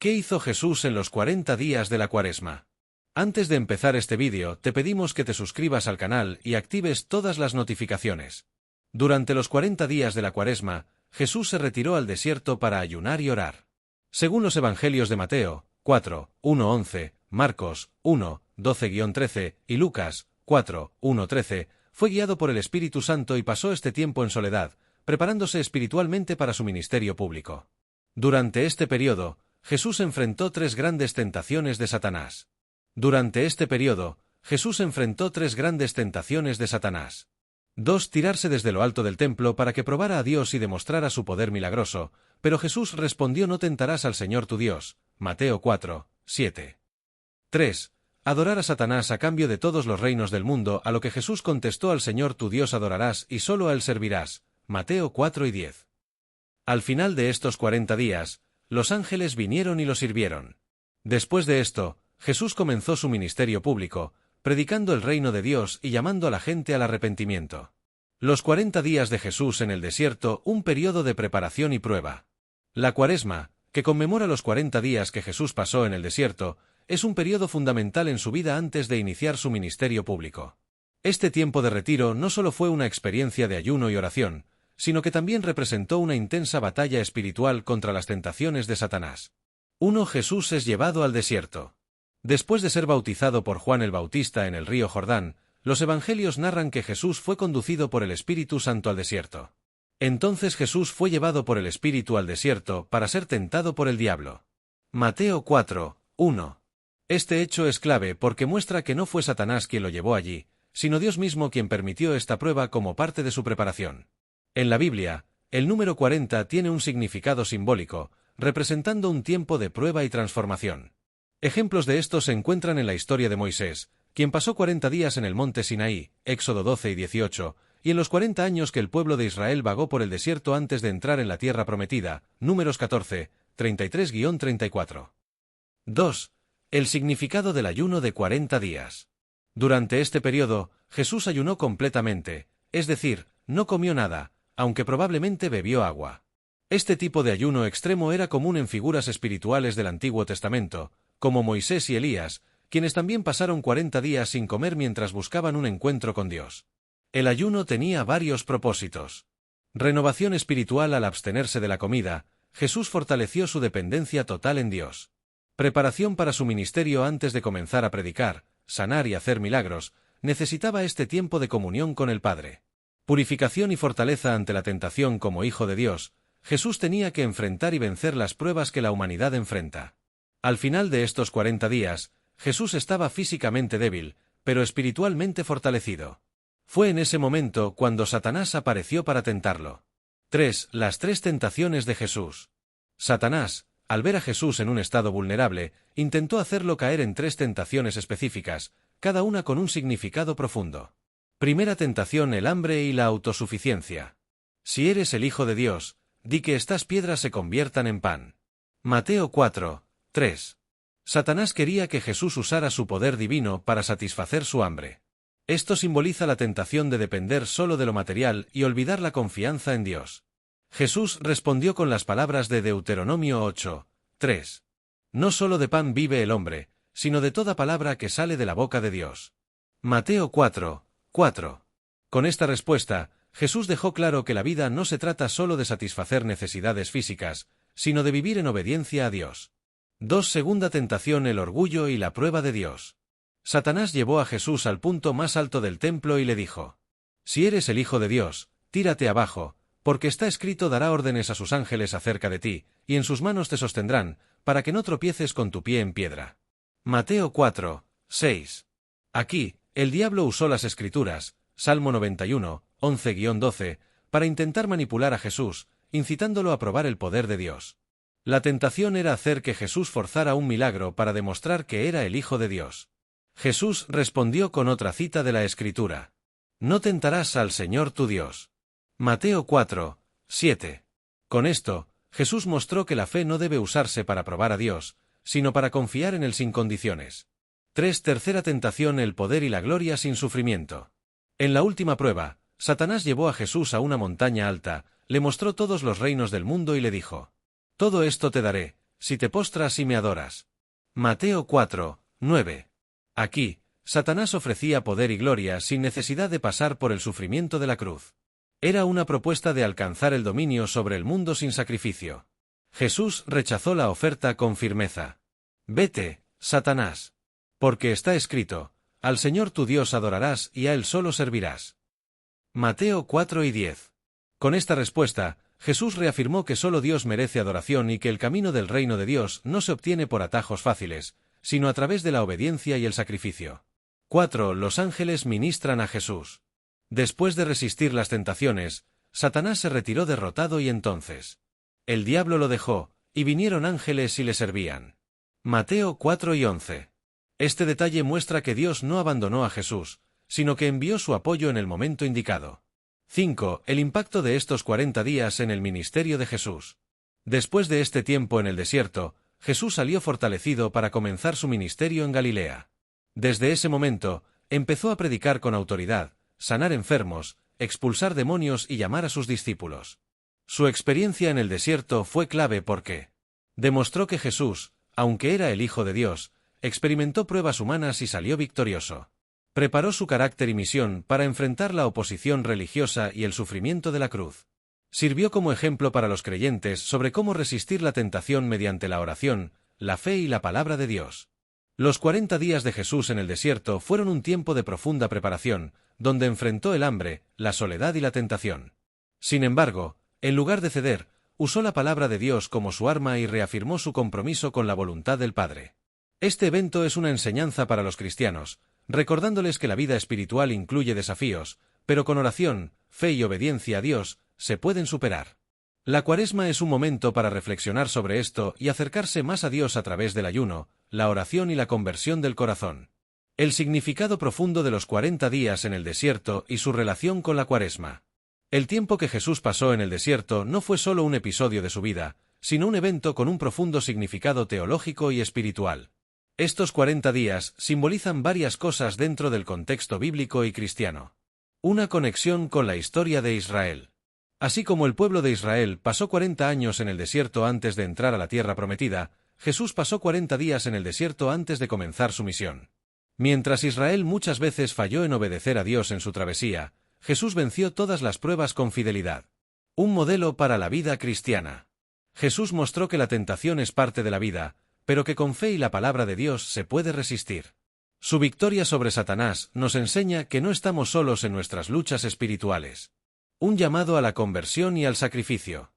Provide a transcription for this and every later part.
¿Qué hizo Jesús en los 40 días de la Cuaresma? Antes de empezar este vídeo, te pedimos que te suscribas al canal y actives todas las notificaciones. Durante los 40 días de la Cuaresma, Jesús se retiró al desierto para ayunar y orar. Según los Evangelios de Mateo, 4, 1-11, Marcos, 1, 12-13 y Lucas, 4, 1-13, fue guiado por el Espíritu Santo y pasó este tiempo en soledad, preparándose espiritualmente para su ministerio público. Durante este periodo, Jesús enfrentó tres grandes tentaciones de Satanás. 2. Tirarse desde lo alto del templo para que probara a Dios y demostrara su poder milagroso, pero Jesús respondió: no tentarás al Señor tu Dios. Mateo 4, 7. 3. Adorar a Satanás a cambio de todos los reinos del mundo, a lo que Jesús contestó: al Señor tu Dios adorarás y solo a Él servirás. Mateo 4 y 10. Al final de estos 40 días, los ángeles vinieron y lo sirvieron. Después de esto, Jesús comenzó su ministerio público, predicando el reino de Dios y llamando a la gente al arrepentimiento. Los 40 días de Jesús en el desierto, un periodo de preparación y prueba. La Cuaresma, que conmemora los 40 días que Jesús pasó en el desierto, es un periodo fundamental en su vida antes de iniciar su ministerio público. Este tiempo de retiro no solo fue una experiencia de ayuno y oración, sino que también representó una intensa batalla espiritual contra las tentaciones de Satanás. 1. Jesús es llevado al desierto. Después de ser bautizado por Juan el Bautista en el río Jordán, los evangelios narran que Jesús fue conducido por el Espíritu Santo al desierto. Entonces Jesús fue llevado por el Espíritu al desierto para ser tentado por el diablo. Mateo 4, 1. Este hecho es clave porque muestra que no fue Satanás quien lo llevó allí, sino Dios mismo quien permitió esta prueba como parte de su preparación. En la Biblia, el número 40 tiene un significado simbólico, representando un tiempo de prueba y transformación. Ejemplos de esto se encuentran en la historia de Moisés, quien pasó 40 días en el monte Sinaí, Éxodo 12 y 18, y en los 40 años que el pueblo de Israel vagó por el desierto antes de entrar en la tierra prometida, Números 14, 33-34. 2. El significado del ayuno de 40 días. Durante este periodo, Jesús ayunó completamente, es decir, no comió nada, aunque probablemente bebió agua. Este tipo de ayuno extremo era común en figuras espirituales del Antiguo Testamento, como Moisés y Elías, quienes también pasaron 40 días sin comer mientras buscaban un encuentro con Dios. El ayuno tenía varios propósitos. Renovación espiritual. Al abstenerse de la comida, Jesús fortaleció su dependencia total en Dios. Preparación para su ministerio. Antes de comenzar a predicar, sanar y hacer milagros, necesitaba este tiempo de comunión con el Padre. Purificación y fortaleza ante la tentación. Como Hijo de Dios, Jesús tenía que enfrentar y vencer las pruebas que la humanidad enfrenta. Al final de estos 40 días, Jesús estaba físicamente débil, pero espiritualmente fortalecido. Fue en ese momento cuando Satanás apareció para tentarlo. 3. Las tres tentaciones de Jesús. Satanás, al ver a Jesús en un estado vulnerable, intentó hacerlo caer en tres tentaciones específicas, cada una con un significado profundo. Primera tentación: el hambre y la autosuficiencia. Si eres el Hijo de Dios, di que estas piedras se conviertan en pan. Mateo 4, 3. Satanás quería que Jesús usara su poder divino para satisfacer su hambre. Esto simboliza la tentación de depender solo de lo material y olvidar la confianza en Dios. Jesús respondió con las palabras de Deuteronomio 8, 3. No solo de pan vive el hombre, sino de toda palabra que sale de la boca de Dios. Mateo 4, 4. Con esta respuesta, Jesús dejó claro que la vida no se trata solo de satisfacer necesidades físicas, sino de vivir en obediencia a Dios. 2. Segunda tentación: el orgullo y la prueba de Dios. Satanás llevó a Jesús al punto más alto del templo y le dijo: si eres el Hijo de Dios, tírate abajo, porque está escrito: dará órdenes a sus ángeles acerca de ti, y en sus manos te sostendrán, para que no tropieces con tu pie en piedra. Mateo 4, 6. Aquí, el diablo usó las Escrituras, Salmo 91, 11-12, para intentar manipular a Jesús, incitándolo a probar el poder de Dios. La tentación era hacer que Jesús forzara un milagro para demostrar que era el Hijo de Dios. Jesús respondió con otra cita de la Escritura: no tentarás al Señor tu Dios. Mateo 4, 7. Con esto, Jesús mostró que la fe no debe usarse para probar a Dios, sino para confiar en Él sin condiciones. 3. Tercera tentación: el poder y la gloria sin sufrimiento. En la última prueba, Satanás llevó a Jesús a una montaña alta, le mostró todos los reinos del mundo y le dijo: todo esto te daré, si te postras y me adoras. Mateo 4, 9. Aquí, Satanás ofrecía poder y gloria sin necesidad de pasar por el sufrimiento de la cruz. Era una propuesta de alcanzar el dominio sobre el mundo sin sacrificio. Jesús rechazó la oferta con firmeza. Vete, Satanás. Porque está escrito, al Señor tu Dios adorarás y a Él solo servirás. Mateo 4 y 10. Con esta respuesta, Jesús reafirmó que solo Dios merece adoración y que el camino del reino de Dios no se obtiene por atajos fáciles, sino a través de la obediencia y el sacrificio. 4. Los ángeles ministran a Jesús. Después de resistir las tentaciones, Satanás se retiró derrotado y entonces el diablo lo dejó, y vinieron ángeles y le servían. Mateo 4 y 11. Este detalle muestra que Dios no abandonó a Jesús, sino que envió su apoyo en el momento indicado. 5. El impacto de estos 40 días en el ministerio de Jesús. Después de este tiempo en el desierto, Jesús salió fortalecido para comenzar su ministerio en Galilea. Desde ese momento, empezó a predicar con autoridad, sanar enfermos, expulsar demonios y llamar a sus discípulos. Su experiencia en el desierto fue clave porque demostró que Jesús, aunque era el Hijo de Dios, experimentó pruebas humanas y salió victorioso. Preparó su carácter y misión para enfrentar la oposición religiosa y el sufrimiento de la cruz. Sirvió como ejemplo para los creyentes sobre cómo resistir la tentación mediante la oración, la fe y la palabra de Dios. Los 40 días de Jesús en el desierto fueron un tiempo de profunda preparación, donde enfrentó el hambre, la soledad y la tentación. Sin embargo, en lugar de ceder, usó la palabra de Dios como su arma y reafirmó su compromiso con la voluntad del Padre. Este evento es una enseñanza para los cristianos, recordándoles que la vida espiritual incluye desafíos, pero con oración, fe y obediencia a Dios, se pueden superar. La Cuaresma es un momento para reflexionar sobre esto y acercarse más a Dios a través del ayuno, la oración y la conversión del corazón. El significado profundo de los 40 días en el desierto y su relación con la Cuaresma. El tiempo que Jesús pasó en el desierto no fue solo un episodio de su vida, sino un evento con un profundo significado teológico y espiritual. Estos 40 días simbolizan varias cosas dentro del contexto bíblico y cristiano. Una conexión con la historia de Israel. Así como el pueblo de Israel pasó 40 años en el desierto antes de entrar a la tierra prometida, Jesús pasó 40 días en el desierto antes de comenzar su misión. Mientras Israel muchas veces falló en obedecer a Dios en su travesía, Jesús venció todas las pruebas con fidelidad. Un modelo para la vida cristiana. Jesús mostró que la tentación es parte de la vida, pero que con fe y la palabra de Dios se puede resistir. Su victoria sobre Satanás nos enseña que no estamos solos en nuestras luchas espirituales. Un llamado a la conversión y al sacrificio.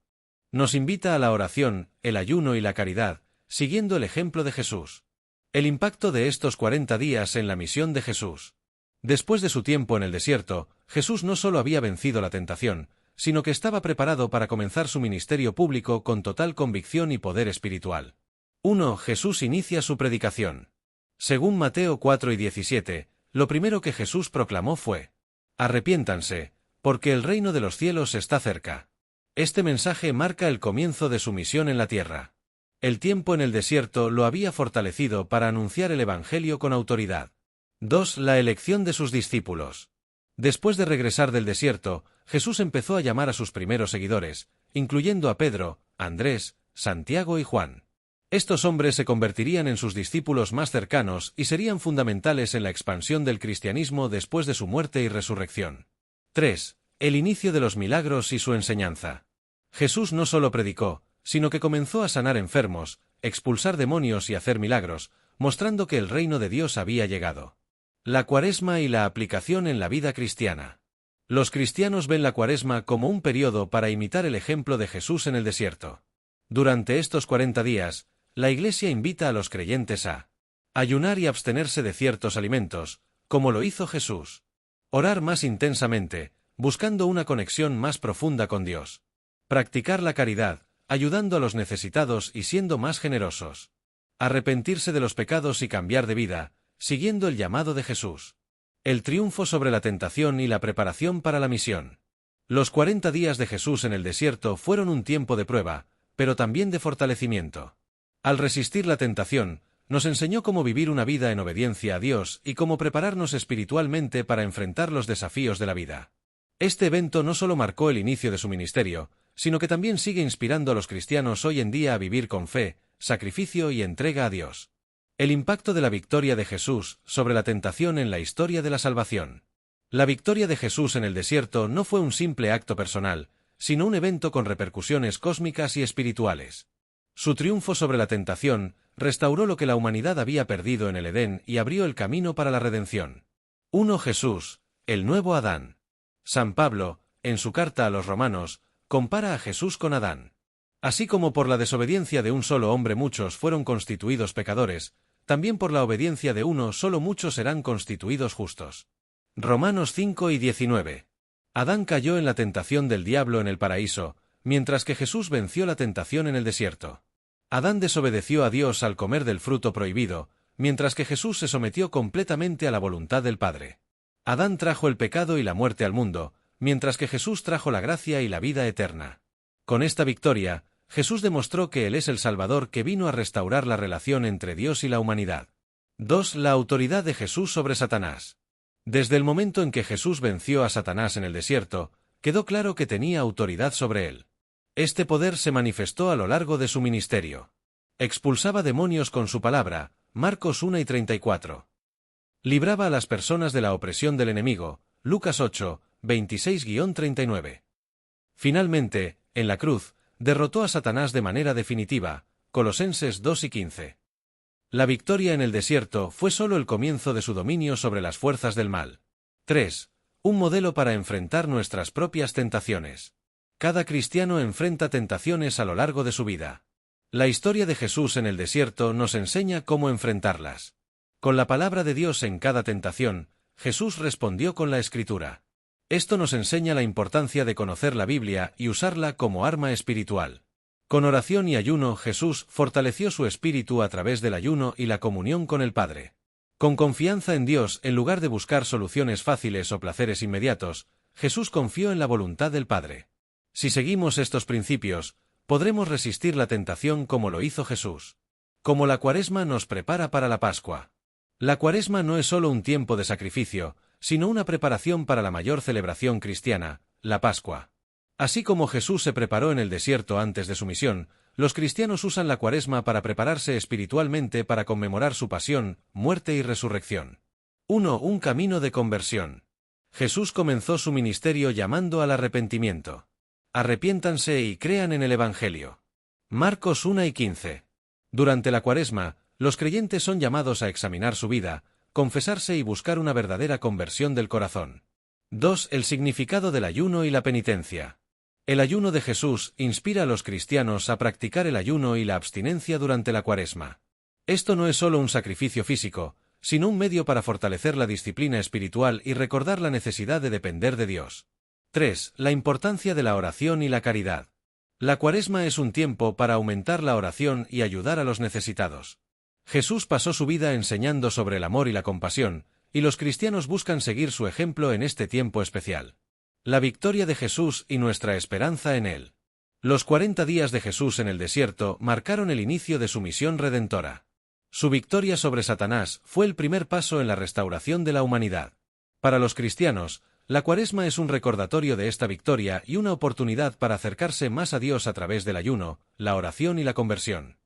Nos invita a la oración, el ayuno y la caridad, siguiendo el ejemplo de Jesús. El impacto de estos 40 días en la misión de Jesús. Después de su tiempo en el desierto, Jesús no solo había vencido la tentación, sino que estaba preparado para comenzar su ministerio público con total convicción y poder espiritual. 1. Jesús inicia su predicación. Según Mateo 4 y 17, lo primero que Jesús proclamó fue: arrepiéntanse, porque el reino de los cielos está cerca. Este mensaje marca el comienzo de su misión en la tierra. El tiempo en el desierto lo había fortalecido para anunciar el Evangelio con autoridad. 2. La elección de sus discípulos. Después de regresar del desierto, Jesús empezó a llamar a sus primeros seguidores, incluyendo a Pedro, Andrés, Santiago y Juan. Estos hombres se convertirían en sus discípulos más cercanos y serían fundamentales en la expansión del cristianismo después de su muerte y resurrección. 3. El inicio de los milagros y su enseñanza. Jesús no solo predicó, sino que comenzó a sanar enfermos, expulsar demonios y hacer milagros, mostrando que el reino de Dios había llegado. La Cuaresma y la aplicación en la vida cristiana. Los cristianos ven la Cuaresma como un periodo para imitar el ejemplo de Jesús en el desierto. Durante estos 40 días, la Iglesia invita a los creyentes a ayunar y abstenerse de ciertos alimentos, como lo hizo Jesús. Orar más intensamente, buscando una conexión más profunda con Dios. Practicar la caridad, ayudando a los necesitados y siendo más generosos. Arrepentirse de los pecados y cambiar de vida, siguiendo el llamado de Jesús. El triunfo sobre la tentación y la preparación para la misión. Los 40 días de Jesús en el desierto fueron un tiempo de prueba, pero también de fortalecimiento. Al resistir la tentación, nos enseñó cómo vivir una vida en obediencia a Dios y cómo prepararnos espiritualmente para enfrentar los desafíos de la vida. Este evento no solo marcó el inicio de su ministerio, sino que también sigue inspirando a los cristianos hoy en día a vivir con fe, sacrificio y entrega a Dios. El impacto de la victoria de Jesús sobre la tentación en la historia de la salvación. La victoria de Jesús en el desierto no fue un simple acto personal, sino un evento con repercusiones cósmicas y espirituales. Su triunfo sobre la tentación restauró lo que la humanidad había perdido en el Edén y abrió el camino para la redención. 1 Jesús, el nuevo Adán. San Pablo, en su carta a los romanos, compara a Jesús con Adán. Así como por la desobediencia de un solo hombre muchos fueron constituidos pecadores, también por la obediencia de uno solo muchos serán constituidos justos. Romanos 5 y 19. Adán cayó en la tentación del diablo en el paraíso, mientras que Jesús venció la tentación en el desierto. Adán desobedeció a Dios al comer del fruto prohibido, mientras que Jesús se sometió completamente a la voluntad del Padre. Adán trajo el pecado y la muerte al mundo, mientras que Jesús trajo la gracia y la vida eterna. Con esta victoria, Jesús demostró que Él es el Salvador que vino a restaurar la relación entre Dios y la humanidad. 2. La autoridad de Jesús sobre Satanás. Desde el momento en que Jesús venció a Satanás en el desierto, quedó claro que tenía autoridad sobre él. Este poder se manifestó a lo largo de su ministerio. Expulsaba demonios con su palabra, Marcos 1 y 34. Libraba a las personas de la opresión del enemigo, Lucas 8, 26-39. Finalmente, en la cruz, derrotó a Satanás de manera definitiva, Colosenses 2 y 15. La victoria en el desierto fue solo el comienzo de su dominio sobre las fuerzas del mal. 3. Un modelo para enfrentar nuestras propias tentaciones. Cada cristiano enfrenta tentaciones a lo largo de su vida. La historia de Jesús en el desierto nos enseña cómo enfrentarlas. Con la palabra de Dios en cada tentación, Jesús respondió con la Escritura. Esto nos enseña la importancia de conocer la Biblia y usarla como arma espiritual. Con oración y ayuno, Jesús fortaleció su espíritu a través del ayuno y la comunión con el Padre. Con confianza en Dios, en lugar de buscar soluciones fáciles o placeres inmediatos, Jesús confió en la voluntad del Padre. Si seguimos estos principios, podremos resistir la tentación como lo hizo Jesús. Como la Cuaresma nos prepara para la Pascua. La Cuaresma no es solo un tiempo de sacrificio, sino una preparación para la mayor celebración cristiana, la Pascua. Así como Jesús se preparó en el desierto antes de su misión, los cristianos usan la Cuaresma para prepararse espiritualmente para conmemorar su pasión, muerte y resurrección. 1. Un camino de conversión. Jesús comenzó su ministerio llamando al arrepentimiento. Arrepiéntanse y crean en el Evangelio. Marcos 1 y 15. Durante la Cuaresma, los creyentes son llamados a examinar su vida, confesarse y buscar una verdadera conversión del corazón. 2. El significado del ayuno y la penitencia. El ayuno de Jesús inspira a los cristianos a practicar el ayuno y la abstinencia durante la Cuaresma. Esto no es solo un sacrificio físico, sino un medio para fortalecer la disciplina espiritual y recordar la necesidad de depender de Dios. 3. La importancia de la oración y la caridad. La Cuaresma es un tiempo para aumentar la oración y ayudar a los necesitados. Jesús pasó su vida enseñando sobre el amor y la compasión, y los cristianos buscan seguir su ejemplo en este tiempo especial. La victoria de Jesús y nuestra esperanza en Él. Los 40 días de Jesús en el desierto marcaron el inicio de su misión redentora. Su victoria sobre Satanás fue el primer paso en la restauración de la humanidad. Para los cristianos, la Cuaresma es un recordatorio de esta victoria y una oportunidad para acercarse más a Dios a través del ayuno, la oración y la conversión.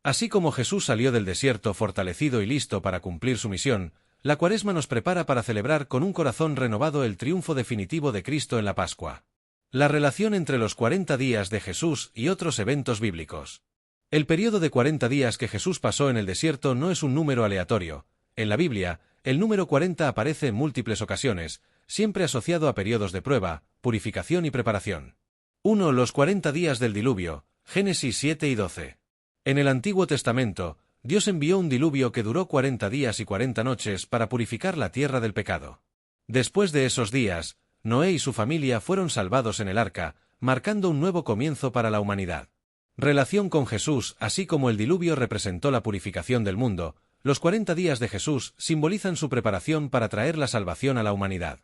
Así como Jesús salió del desierto fortalecido y listo para cumplir su misión, la Cuaresma nos prepara para celebrar con un corazón renovado el triunfo definitivo de Cristo en la Pascua. La relación entre los 40 días de Jesús y otros eventos bíblicos. El período de 40 días que Jesús pasó en el desierto no es un número aleatorio. En la Biblia, el número 40 aparece en múltiples ocasiones, siempre asociado a periodos de prueba, purificación y preparación. 1. Los 40 días del diluvio, Génesis 7 y 12. En el Antiguo Testamento, Dios envió un diluvio que duró 40 días y 40 noches para purificar la tierra del pecado. Después de esos días, Noé y su familia fueron salvados en el arca, marcando un nuevo comienzo para la humanidad. Relación con Jesús. Así como el diluvio representó la purificación del mundo, los 40 días de Jesús simbolizan su preparación para traer la salvación a la humanidad.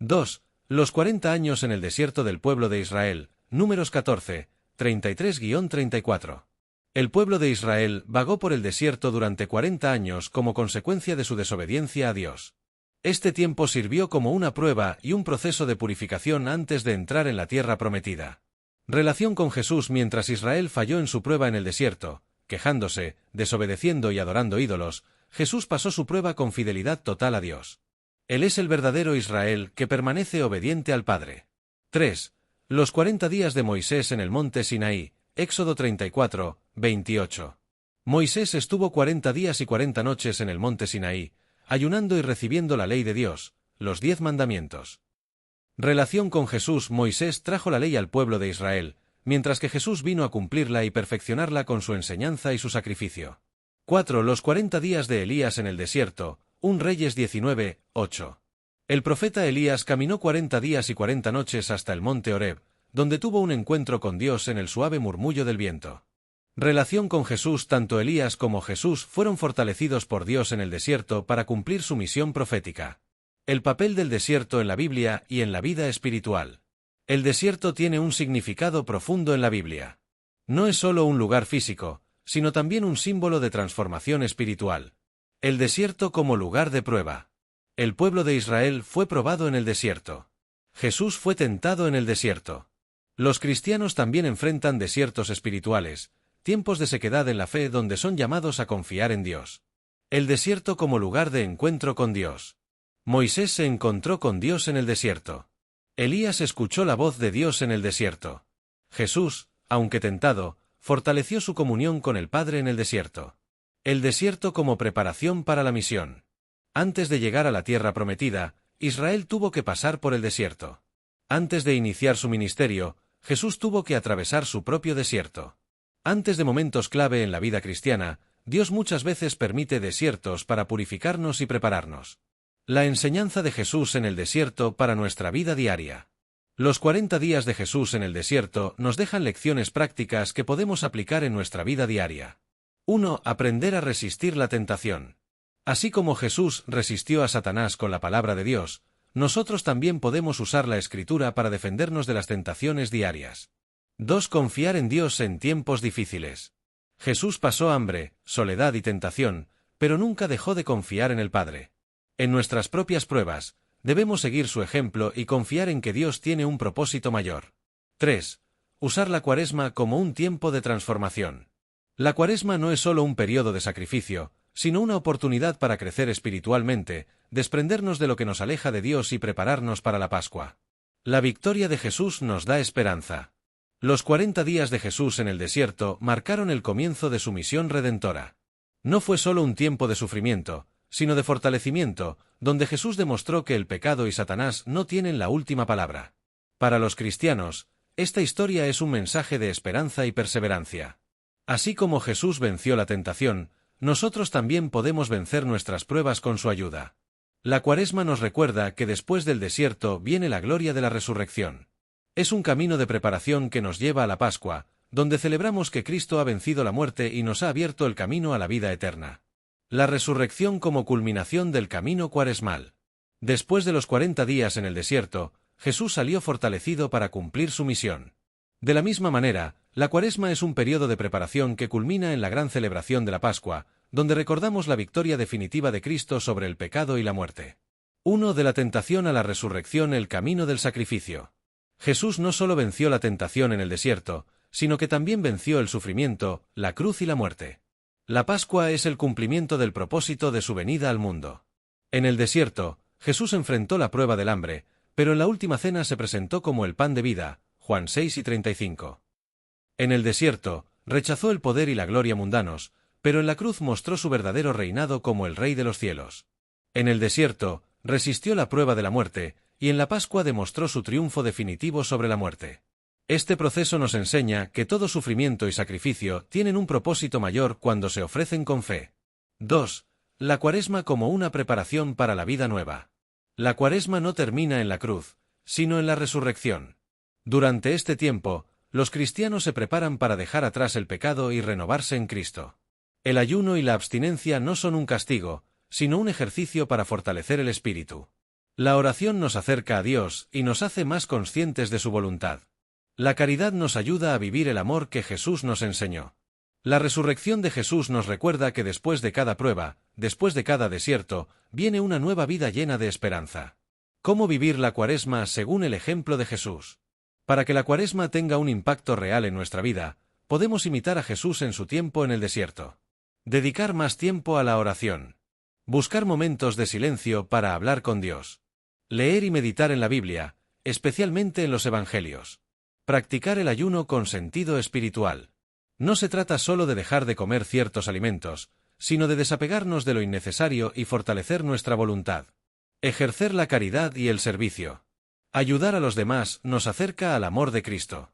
2. Los 40 años en el desierto del pueblo de Israel, Números 14, 33-34. El pueblo de Israel vagó por el desierto durante 40 años como consecuencia de su desobediencia a Dios. Este tiempo sirvió como una prueba y un proceso de purificación antes de entrar en la tierra prometida. Relación con Jesús. Mientras Israel falló en su prueba en el desierto, quejándose, desobedeciendo y adorando ídolos, Jesús pasó su prueba con fidelidad total a Dios. Él es el verdadero Israel que permanece obediente al Padre. 3. Los 40 días de Moisés en el monte Sinaí, Éxodo 34, 28. Moisés estuvo 40 días y 40 noches en el monte Sinaí, ayunando y recibiendo la ley de Dios, los 10 mandamientos. Relación con Jesús. Moisés trajo la ley al pueblo de Israel, mientras que Jesús vino a cumplirla y perfeccionarla con su enseñanza y su sacrificio. 4. Los 40 días de Elías en el desierto, 1 Reyes 19, 8. El profeta Elías caminó 40 días y 40 noches hasta el monte Horeb, donde tuvo un encuentro con Dios en el suave murmullo del viento. Relación con Jesús. Tanto Elías como Jesús fueron fortalecidos por Dios en el desierto para cumplir su misión profética. El papel del desierto en la Biblia y en la vida espiritual. El desierto tiene un significado profundo en la Biblia. No es solo un lugar físico, sino también un símbolo de transformación espiritual. El desierto como lugar de prueba. El pueblo de Israel fue probado en el desierto. Jesús fue tentado en el desierto. Los cristianos también enfrentan desiertos espirituales, tiempos de sequedad en la fe donde son llamados a confiar en Dios. El desierto como lugar de encuentro con Dios. Moisés se encontró con Dios en el desierto. Elías escuchó la voz de Dios en el desierto. Jesús, aunque tentado, fortaleció su comunión con el Padre en el desierto. El desierto como preparación para la misión. Antes de llegar a la tierra prometida, Israel tuvo que pasar por el desierto. Antes de iniciar su ministerio, Jesús tuvo que atravesar su propio desierto. Antes de momentos clave en la vida cristiana, Dios muchas veces permite desiertos para purificarnos y prepararnos. La enseñanza de Jesús en el desierto para nuestra vida diaria. Los 40 días de Jesús en el desierto nos dejan lecciones prácticas que podemos aplicar en nuestra vida diaria. 1. Aprender a resistir la tentación. Así como Jesús resistió a Satanás con la palabra de Dios, nosotros también podemos usar la Escritura para defendernos de las tentaciones diarias. 2. Confiar en Dios en tiempos difíciles. Jesús pasó hambre, soledad y tentación, pero nunca dejó de confiar en el Padre. En nuestras propias pruebas, debemos seguir su ejemplo y confiar en que Dios tiene un propósito mayor. 3. Usar la Cuaresma como un tiempo de transformación. La Cuaresma no es solo un periodo de sacrificio, sino una oportunidad para crecer espiritualmente, desprendernos de lo que nos aleja de Dios y prepararnos para la Pascua. La victoria de Jesús nos da esperanza. Los 40 días de Jesús en el desierto marcaron el comienzo de su misión redentora. No fue solo un tiempo de sufrimiento, sino de fortalecimiento, donde Jesús demostró que el pecado y Satanás no tienen la última palabra. Para los cristianos, esta historia es un mensaje de esperanza y perseverancia. Así como Jesús venció la tentación, nosotros también podemos vencer nuestras pruebas con su ayuda. La Cuaresma nos recuerda que después del desierto viene la gloria de la resurrección. Es un camino de preparación que nos lleva a la Pascua, donde celebramos que Cristo ha vencido la muerte y nos ha abierto el camino a la vida eterna. La resurrección como culminación del camino cuaresmal. Después de los 40 días en el desierto, Jesús salió fortalecido para cumplir su misión. De la misma manera, la Cuaresma es un periodo de preparación que culmina en la gran celebración de la Pascua, donde recordamos la victoria definitiva de Cristo sobre el pecado y la muerte. 1. De la tentación a la resurrección, el camino del sacrificio. Jesús no solo venció la tentación en el desierto, sino que también venció el sufrimiento, la cruz y la muerte. La Pascua es el cumplimiento del propósito de su venida al mundo. En el desierto, Jesús enfrentó la prueba del hambre, pero en la última cena se presentó como el pan de vida, Juan 6 y 35. En el desierto, rechazó el poder y la gloria mundanos, pero en la cruz mostró su verdadero reinado como el Rey de los cielos. En el desierto, resistió la prueba de la muerte, y en la Pascua demostró su triunfo definitivo sobre la muerte. Este proceso nos enseña que todo sufrimiento y sacrificio tienen un propósito mayor cuando se ofrecen con fe. 2. La Cuaresma como una preparación para la vida nueva. La Cuaresma no termina en la cruz, sino en la resurrección. Durante este tiempo, los cristianos se preparan para dejar atrás el pecado y renovarse en Cristo. El ayuno y la abstinencia no son un castigo, sino un ejercicio para fortalecer el espíritu. La oración nos acerca a Dios y nos hace más conscientes de su voluntad. La caridad nos ayuda a vivir el amor que Jesús nos enseñó. La resurrección de Jesús nos recuerda que después de cada prueba, después de cada desierto, viene una nueva vida llena de esperanza. ¿Cómo vivir la Cuaresma según el ejemplo de Jesús? Para que la Cuaresma tenga un impacto real en nuestra vida, podemos imitar a Jesús en su tiempo en el desierto. Dedicar más tiempo a la oración. Buscar momentos de silencio para hablar con Dios. Leer y meditar en la Biblia, especialmente en los Evangelios. Practicar el ayuno con sentido espiritual. No se trata solo de dejar de comer ciertos alimentos, sino de desapegarnos de lo innecesario y fortalecer nuestra voluntad. Ejercer la caridad y el servicio. Ayudar a los demás nos acerca al amor de Cristo.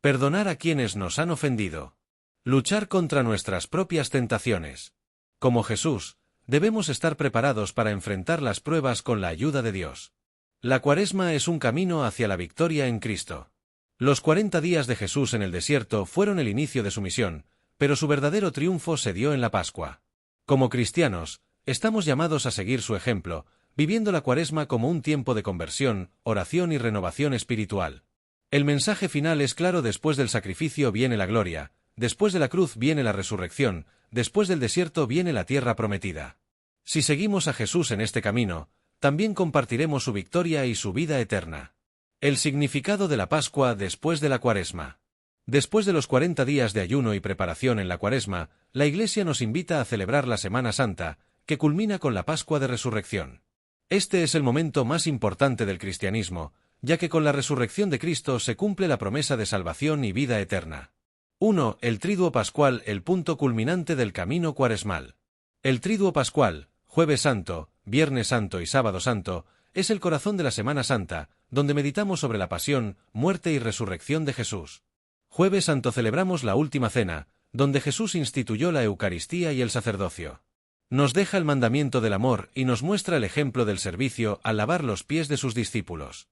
Perdonar a quienes nos han ofendido. Luchar contra nuestras propias tentaciones. Como Jesús, debemos estar preparados para enfrentar las pruebas con la ayuda de Dios. La Cuaresma es un camino hacia la victoria en Cristo. Los 40 días de Jesús en el desierto fueron el inicio de su misión, pero su verdadero triunfo se dio en la Pascua. Como cristianos, estamos llamados a seguir su ejemplo, viviendo la Cuaresma como un tiempo de conversión, oración y renovación espiritual. El mensaje final es claro: después del sacrificio viene la gloria, después de la cruz viene la resurrección, después del desierto viene la tierra prometida. Si seguimos a Jesús en este camino, también compartiremos su victoria y su vida eterna. El significado de la Pascua después de la Cuaresma. Después de los 40 días de ayuno y preparación en la Cuaresma, la Iglesia nos invita a celebrar la Semana Santa, que culmina con la Pascua de Resurrección. Este es el momento más importante del cristianismo, ya que con la resurrección de Cristo se cumple la promesa de salvación y vida eterna. 1. El Triduo Pascual, el punto culminante del camino cuaresmal. El Triduo Pascual, Jueves Santo, Viernes Santo y Sábado Santo, es el corazón de la Semana Santa, donde meditamos sobre la pasión, muerte y resurrección de Jesús. Jueves Santo celebramos la Última Cena, donde Jesús instituyó la Eucaristía y el sacerdocio. Nos deja el mandamiento del amor y nos muestra el ejemplo del servicio al lavar los pies de sus discípulos.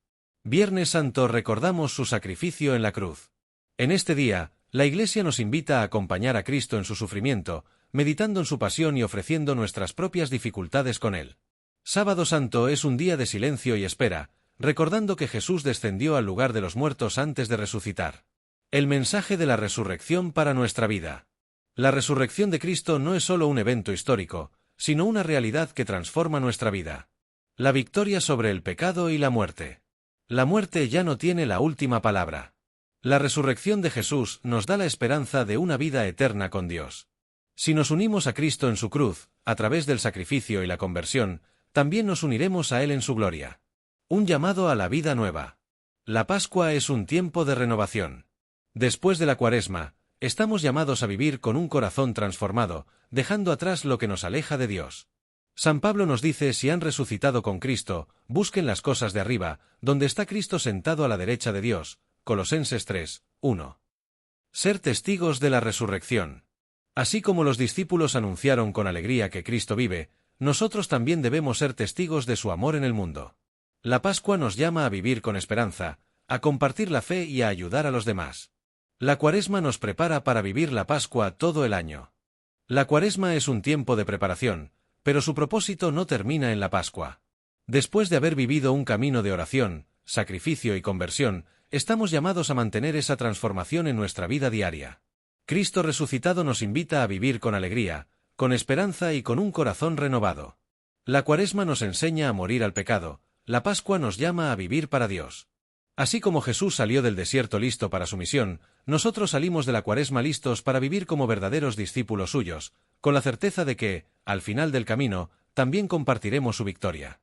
Viernes Santo recordamos su sacrificio en la cruz. En este día, la Iglesia nos invita a acompañar a Cristo en su sufrimiento, meditando en su pasión y ofreciendo nuestras propias dificultades con Él. Sábado Santo es un día de silencio y espera, recordando que Jesús descendió al lugar de los muertos antes de resucitar. El mensaje de la resurrección para nuestra vida. La resurrección de Cristo no es solo un evento histórico, sino una realidad que transforma nuestra vida. La victoria sobre el pecado y la muerte. La muerte ya no tiene la última palabra. La resurrección de Jesús nos da la esperanza de una vida eterna con Dios. Si nos unimos a Cristo en su cruz, a través del sacrificio y la conversión, también nos uniremos a Él en su gloria. Un llamado a la vida nueva. La Pascua es un tiempo de renovación. Después de la Cuaresma, estamos llamados a vivir con un corazón transformado, dejando atrás lo que nos aleja de Dios. San Pablo nos dice: si han resucitado con Cristo, busquen las cosas de arriba, donde está Cristo sentado a la derecha de Dios. Colosenses 3, 1. Ser testigos de la resurrección. Así como los discípulos anunciaron con alegría que Cristo vive, nosotros también debemos ser testigos de su amor en el mundo. La Pascua nos llama a vivir con esperanza, a compartir la fe y a ayudar a los demás. La Cuaresma nos prepara para vivir la Pascua todo el año. La Cuaresma es un tiempo de preparación, pero su propósito no termina en la Pascua. Después de haber vivido un camino de oración, sacrificio y conversión, estamos llamados a mantener esa transformación en nuestra vida diaria. Cristo resucitado nos invita a vivir con alegría, con esperanza y con un corazón renovado. La Cuaresma nos enseña a morir al pecado, la Pascua nos llama a vivir para Dios. Así como Jesús salió del desierto listo para su misión, nosotros salimos de la Cuaresma listos para vivir como verdaderos discípulos suyos, con la certeza de que, al final del camino, también compartiremos su victoria.